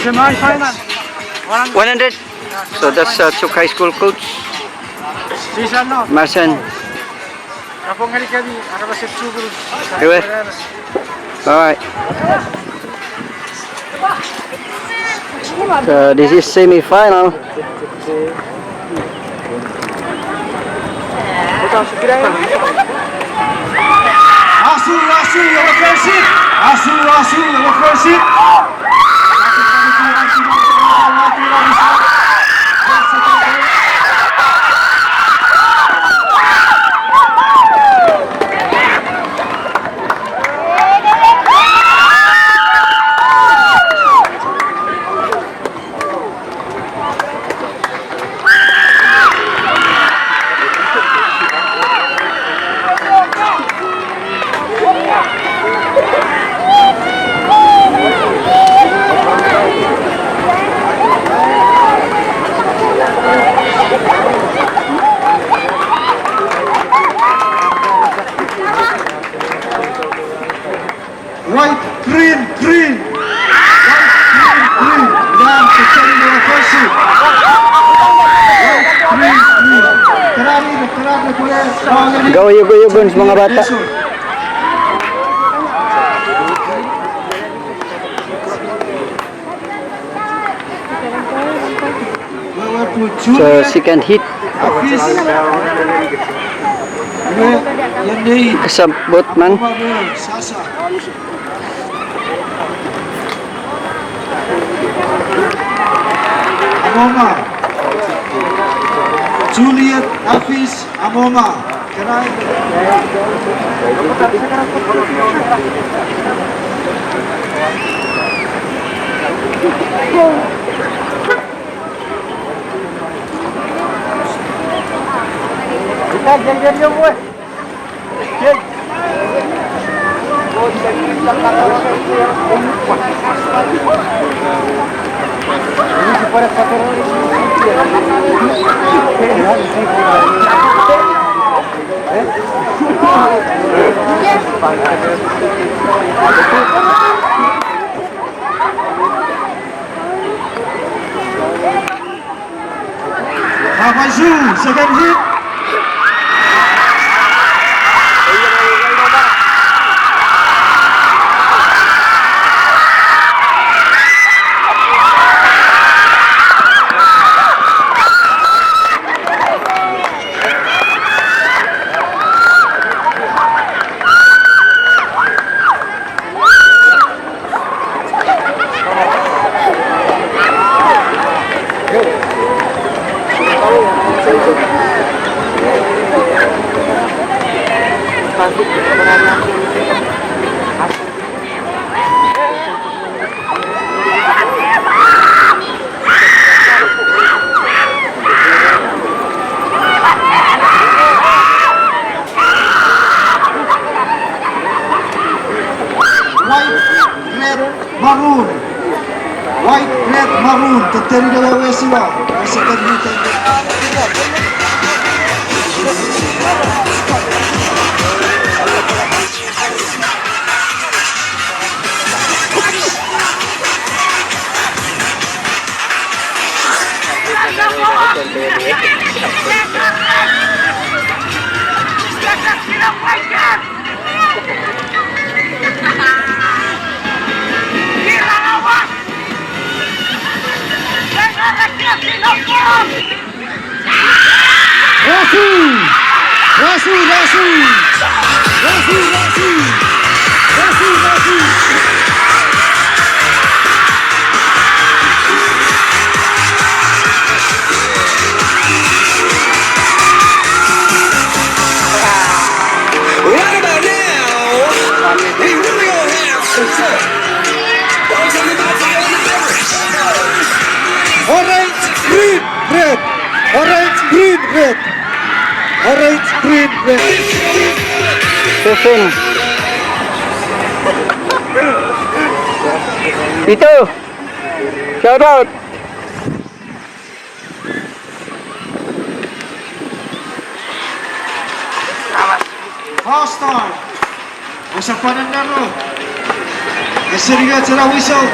Semi-final. 100. So that's Chuuk High School coach. Season now. Marcin. Kapong hari kami, akan masih cukup. Anyway. Alright. So this is semi-final. Asu, your first hit. Asu, your first hit. White, green. White, green. Yan, Keitani mga first hit. White, green. Karami Kuya. Gawayog-yogons mga bata. So second hit. Kasabot man. Amoma. Juliet Hafiz Amoma. Second hit. White, red, maroon. Keitani dalam wesiwa. Second hit. Orange, green, red. Seven. Itu. Shout out. Fast start. Usapan ng laro. Kasirigat sa whistle.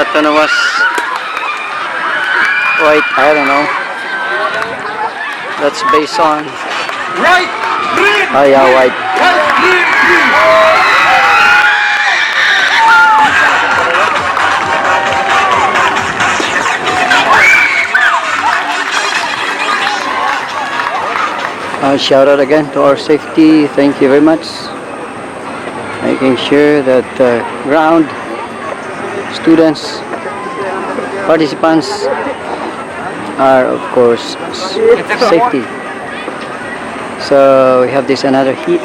Tanawas white, I don't know. That's based on Right, green. oh yeah, white. Right, green, green. Shout out again to our safety. Thank you very much. Making sure that ground students, participants are of course safety. So we have this another heat.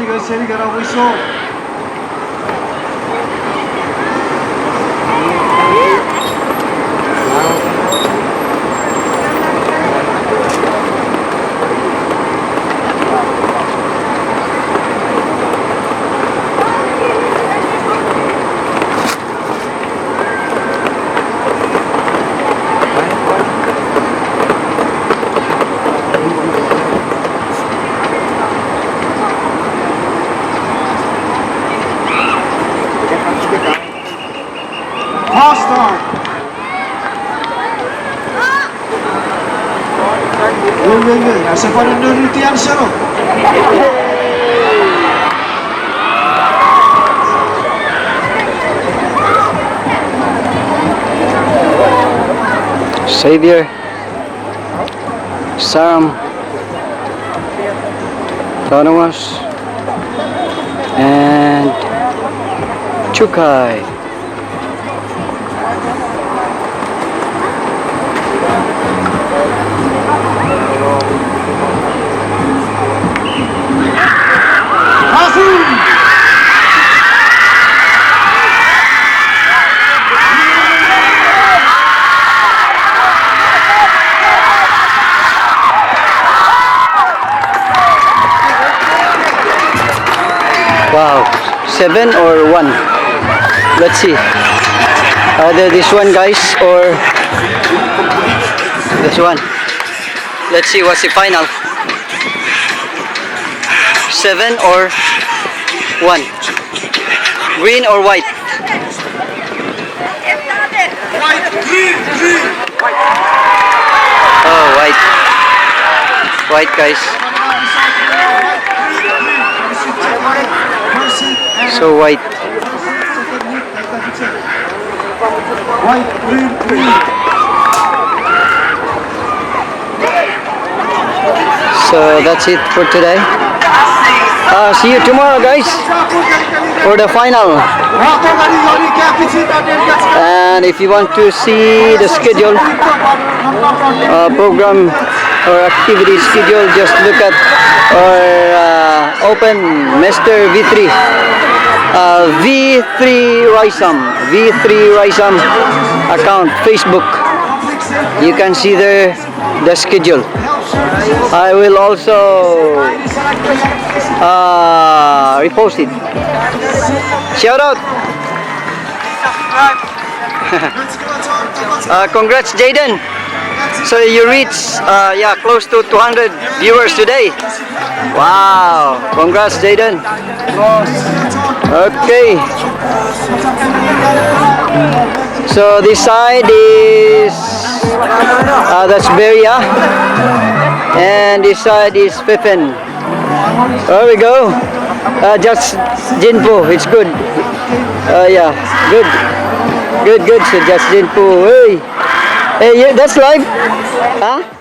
Gösteri Raisom. Nasa panunurian siya, no? Savior, Sam, Tanawas, and Chuuk. Wow, 7 or 1? Let's see. Either this one, guys, or this one. Let's see what's the final. 7 or 1? Green or white? White, green, green. Oh, white. White, guys. So white. White, green, green. So that's it for today. See you tomorrow, guys, for the final. And if you want to see the schedule, program or activity schedule, just look at our open Mr. V3 Raisom account Facebook. You can see there the schedule. I will also repost it. Shout out. Congrats, Jaden. So you reached close to 200 viewers today. Wow, congrats, Jaden. Okay. So this side is that's Beria, and this side is Pippin. There we go. Just Jinpo. It's good. Yeah, good. So just Jinpo. Hey. Hey, that's live? Huh?